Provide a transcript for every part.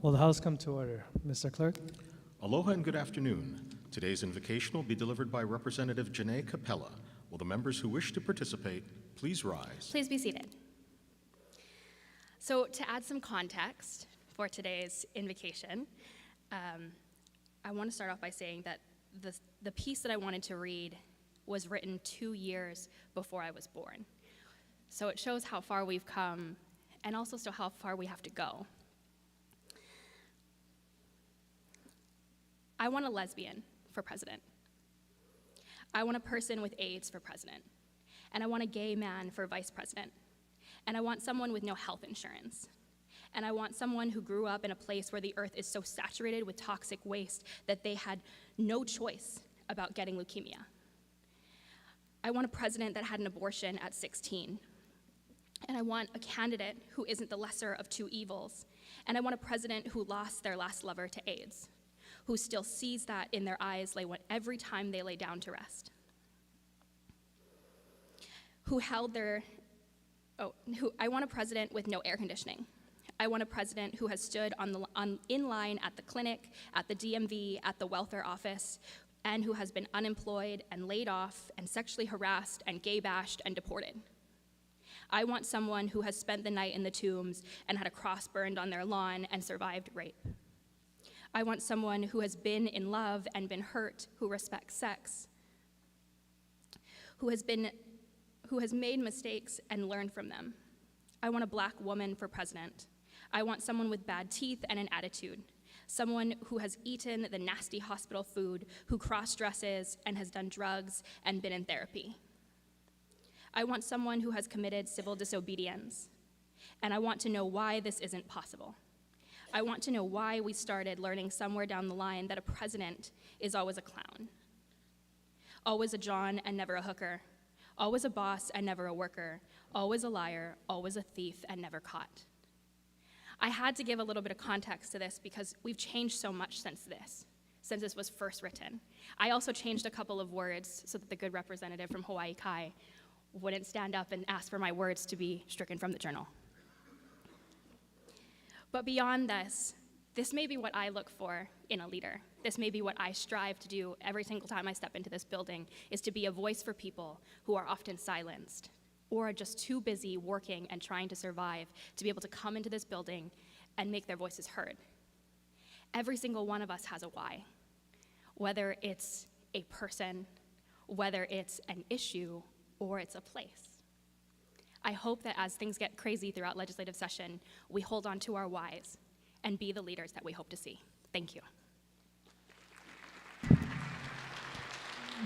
Will the House come to order? Mr. Clerk? Aloha and good afternoon. Today's invocation will be delivered by Representative Janae Capella. Will the members who wish to participate please rise? Please be seated. So to add some context for today's invocation, I want to start off by saying that the piece that I wanted to read was written 2 years before I was born. So it shows how far we've come and also still how far we have to go. I want a lesbian for president. I want a person with AIDS for president. And I want a gay man for vice president. And I want someone with no health insurance. And I want someone who grew up in a place where the earth is so saturated with toxic waste that they had no choice about getting leukemia. I want a president that had an abortion at 16. And I want a candidate who isn't the lesser of two evils. And I want a president who lost their last lover to AIDS, who still sees that in their eyes every time they lay down to rest. I want a president with no air conditioning. I want a president who has stood in line at the clinic, at the DMV, at the welfare office, and who has been unemployed and laid off and sexually harassed and gay bashed and deported. I want someone who has spent the night in the tombs and had a cross burned on their lawn and survived rape. I want someone who has been in love and been hurt, who respects sex, who has made mistakes and learned from them. I want a Black woman for president. I want someone with bad teeth and an attitude, someone who has eaten the nasty hospital food, who cross-dresses and has done drugs and been in therapy. I want someone who has committed civil disobedience, and I want to know why this isn't possible. I want to know why we started learning somewhere down the line that a president is always a clown, always a John and never a hooker, always a boss and never a worker, always a liar, always a thief and never caught. I had to give a little bit of context to this because we've changed so much since this was first written. I also changed a couple of words so that the good representative from Hawaii Kai wouldn't stand up and ask for my words to be stricken from the journal. But beyond this may be what I look for in a leader. This may be what I strive to do every single time I step into this building, is to be a voice for people who are often silenced or are just too busy working and trying to survive to be able to come into this building and make their voices heard. Every single one of us has a why, whether it's a person, whether it's an issue, or it's a place. I hope that as things get crazy throughout legislative session, we hold on to our whys and be the leaders that we hope to see. Thank you.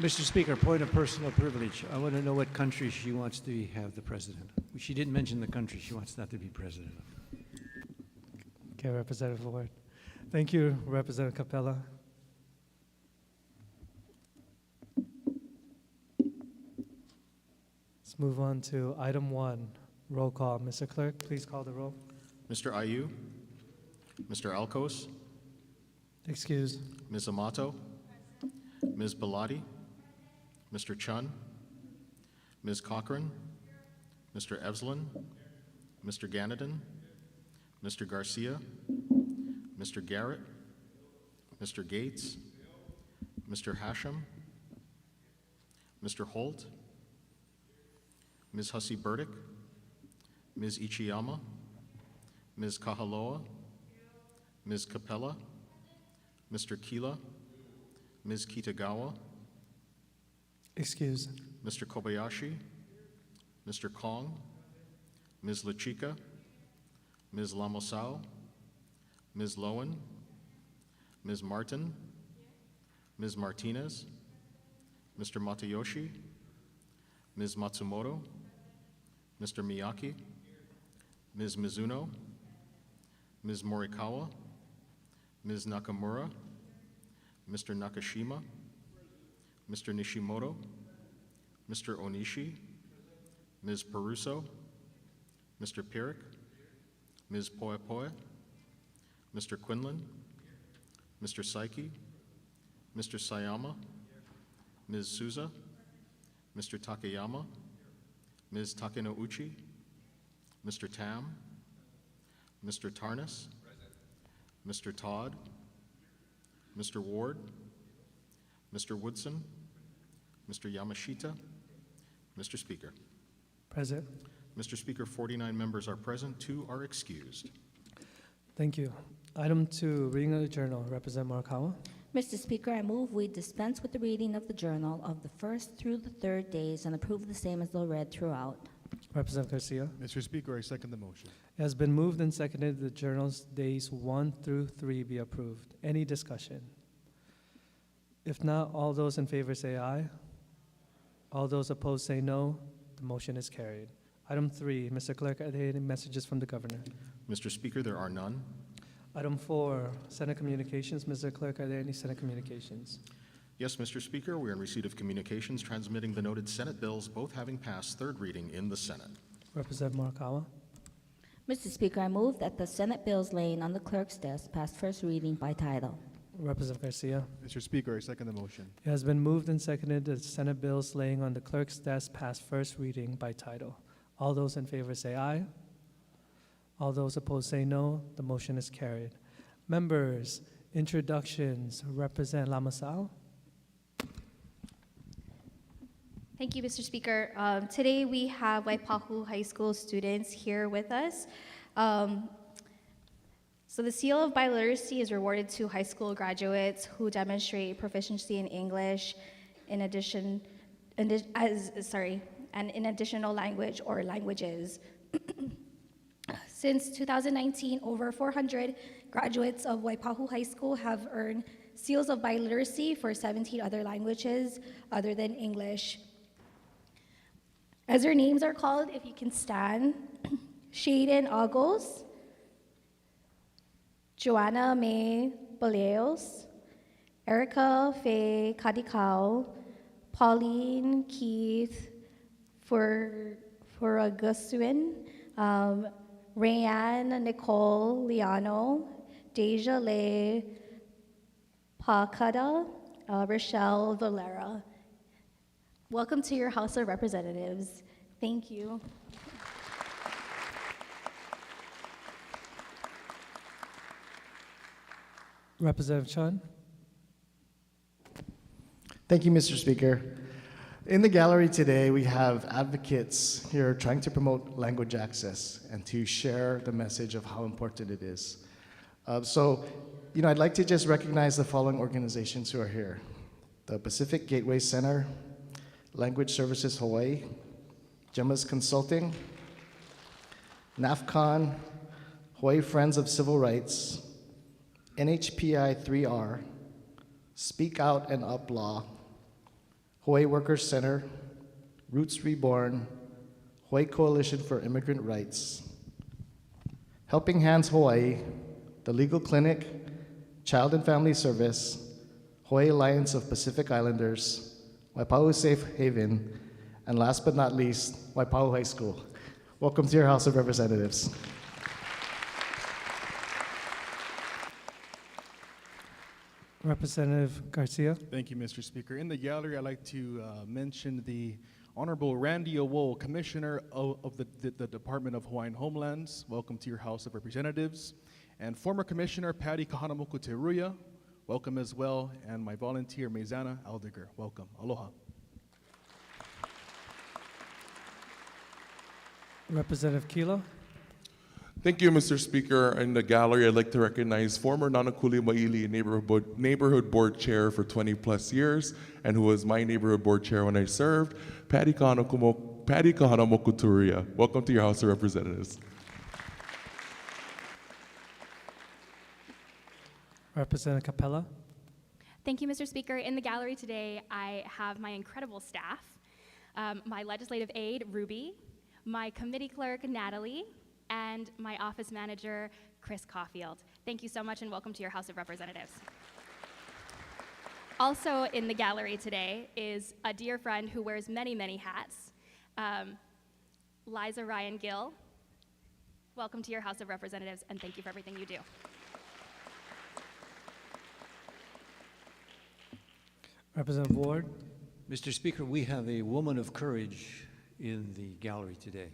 Mr. Speaker, point of personal privilege. I want to know what country she wants to have the president. She didn't mention the country she wants not to be president of. Okay, Representative Ward. Thank you, Representative Capella. Let's move on to item 1, roll call. Mr. Clerk, please call the roll. Mr. Ayu, Mr. Alcos, Excuse. Ms. Amato, Ms. Bellotti, Mr. Chun, Ms. Cochran, Mr. Evslin, Mr. Ganadin, Mr. Garcia, Mr. Garrett, Mr. Gates, Mr. Hashem, Mr. Holt, Ms. Hussey Burdick, Ms. Ichiyama, Ms. Kahaloa, Ms. Capella, Mr. Kila, Ms. Kitagawa, Excuse. Mr. Kobayashi, Mr. Kong, Ms. Lachika, Ms. Lamosao, Ms. Lowen, Ms. Martin, Ms. Martinez, Mr. Matayoshi, Ms. Matsumoto, Mr. Miyake, Ms. Mizuno, Ms. Morikawa, Ms. Nakamura, Mr. Nakashima, Mr. Nishimoto, Mr. Onishi, Ms. Peruso, Mr. Pirik, Ms. Poepoe, Mr. Quinlan, Mr. Saiki, Mr. Sayama, Ms. Souza, Mr. Takayama, Ms. Takenouchi, Mr. Tam, Mr. Tarnas, Mr. Todd, Mr. Ward, Mr. Woodson, Mr. Yamashita, Mr. Speaker. Present. Mr. Speaker, 49 members are present, 2 are excused. Thank you. Item 2, reading of the journal. Representative Morikawa. Mr. Speaker, I move we dispense with the reading of the journal of the first through the third days and approve the same as though read throughout. Representative Garcia. Mr. Speaker, I second the motion. It has been moved and seconded the journal's days 1 through 3 be approved. Any discussion? If not, all those in favor say aye. All those opposed say no. The motion is carried. Item 3, Mr. Clerk, are there any messages from the governor? Mr. Speaker, there are none. Item 4, Senate communications. Mr. Clerk, are there any Senate communications? Yes, Mr. Speaker, we are in receipt of communications transmitting the noted Senate bills, both having passed third reading in the Senate. Representative Morikawa. Mr. Speaker, I move that the Senate bills laying on the clerk's desk pass first reading by title. Representative Garcia. Mr. Speaker, I second the motion. It has been moved and seconded that Senate bills laying on the clerk's desk pass first reading by title. All those in favor say aye. All those opposed say no. The motion is carried. Members, introductions. Representative Lamasao. Thank you, Mr. Speaker. Today we have Waipahu High School students here with us. So the seal of biliteracy is rewarded to high school graduates who demonstrate proficiency in English in addition, and in additional language or languages. Since 2019, over 400 graduates of Waipahu High School have earned seals of biliteracy for 17 other languages other than English. As their names are called, if you can stand, Shaden Agos, Joanna May Baleos, Erica Faye Kadikau, Pauline Keith Furagasuin, Rayanne Nicole Liano, Deja Leigh Pakada, Rochelle Valera. Welcome to your House of Representatives. Thank you. Representative Chun. Thank you, Mr. Speaker. In the gallery today, we have advocates here trying to promote language access and to share the message of how important it is. I'd like to just recognize the following organizations who are here. The Pacific Gateway Center, Language Services Hawaii, Gemma's Consulting, NAFCON, Hawaii Friends of Civil Rights, NHPI 3R, Speak Out and Up Law, Hawaii Workers Center, Roots Reborn, Hawaii Coalition for Immigrant Rights, Helping Hands Hawaii, the Legal Clinic, Child and Family Service, Hawaii Alliance of Pacific Islanders, Waipahu Safe Haven, and last but not least, Waipahu High School. Welcome to your House of Representatives. Representative Garcia. Thank you, Mr. Speaker. In the gallery, I'd like to mention the Honorable Randy Owo, Commissioner of the Department of Hawaiian Homelands. Welcome to your House of Representatives. And former Commissioner Patty Kahanamoku Teruya. Welcome as well. And my volunteer, Maizana Aldiger. Welcome. Aloha. Representative Kilo. Thank you, Mr. Speaker. In the gallery, I'd like to recognize former Nanakuli Maili Neighborhood Board Chair for 20 plus years, and who was my neighborhood board chair when I served, Patty Kahanamoku Turia. Welcome to your House of Representatives. Representative Capella. Thank you, Mr. Speaker. In the gallery today, I have my incredible staff, my legislative aide, Ruby, my committee clerk, Natalie, and my office manager, Chris Caulfield. Thank you so much and welcome to your House of Representatives. Also in the gallery today is a dear friend who wears many, many hats, Liza Ryan Gill. Welcome to your House of Representatives and thank you for everything you do. Representative Ward. Mr. Speaker, we have a woman of courage in the gallery today.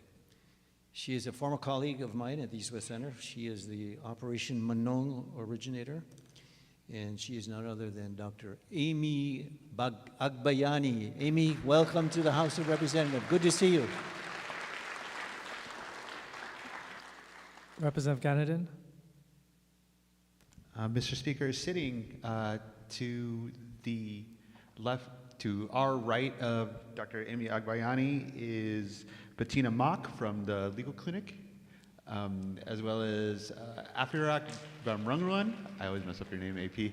She is a former colleague of mine at the East West Center. She is the Operation Manong originator, and she is none other than Dr. Amy Agbayani. Amy, welcome to the House of Representatives. Good to see you. Representative Ganadin. Mr. Speaker, sitting to the left, to our right of Dr. Amy Agbayani is Bettina Mock from the Legal Clinic, as well as Afirak Bamrungruan, I always mess up your name, AP,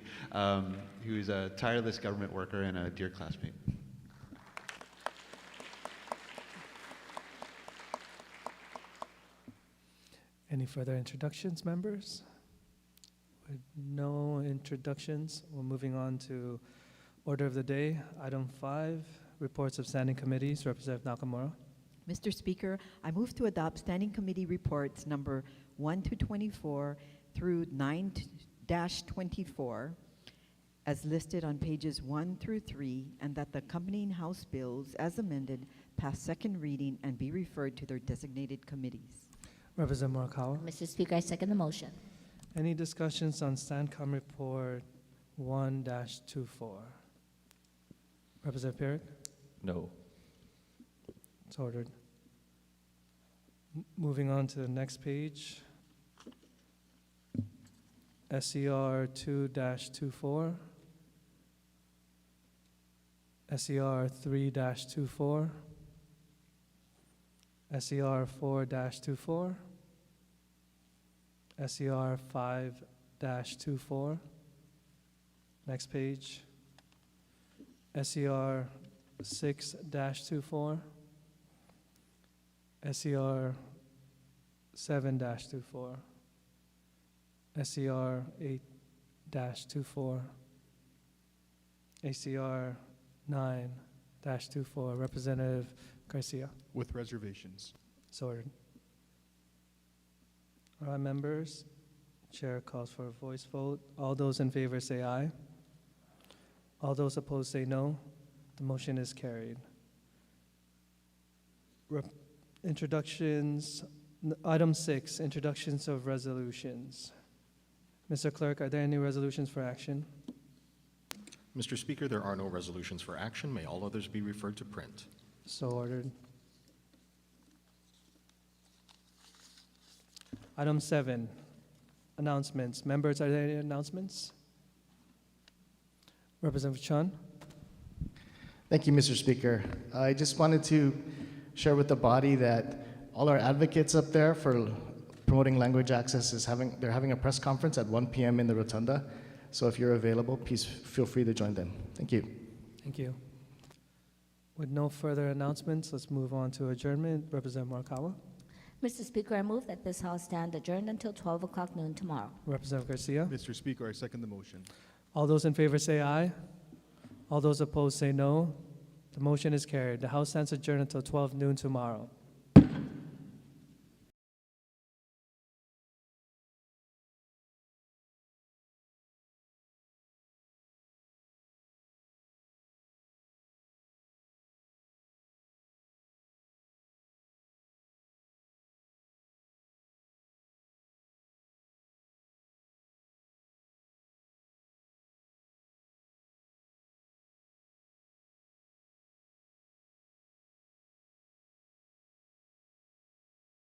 who's a tireless government worker and a dear classmate. Any further introductions, members? With no introductions, we're moving on to order of the day. Item 5, reports of standing committees. Representative Nakamura. Mr. Speaker, I move to adopt Standing Committee Reports number 1 to 24 through 9-24 as listed on pages 1 through 3, and that the accompanying House bills as amended pass second reading and be referred to their designated committees. Representative Morikawa. Mr. Speaker, I second the motion. Any discussions on STANCOM report 1-24? Representative Pierrick? No. It's ordered. Moving on to the next page. SCR 2-24. SCR 3-24. SCR 4-24. SCR 5-24. Next page. SCR 6-24. SCR 7-24. SCR 8-24. ACR 9-24. Representative Garcia. With reservations. So ordered. All right, members. Chair calls for a voice vote. All those in favor say aye. All those opposed say no. The motion is carried. Introductions. Item 6, introductions of resolutions. Mr. Clerk, are there any resolutions for action? Mr. Speaker, there are no resolutions for action. May all others be referred to print. So ordered. Item 7, announcements. Members, are there any announcements? Representative Chun. Thank you, Mr. Speaker. I just wanted to share with the body that all our advocates up there for promoting language access they're having a press conference at 1 p.m. in the rotunda. So if you're available, please feel free to join them. Thank you. Thank you. With no further announcements, let's move on to adjournment. Representative Morikawa. Mr. Speaker, I move that this House stand adjourned until 12 o'clock noon tomorrow. Representative Garcia. Mr. Speaker, I second the motion. All those in favor say aye. All those opposed say no. The motion is carried. The House stands adjourned until 12 noon tomorrow.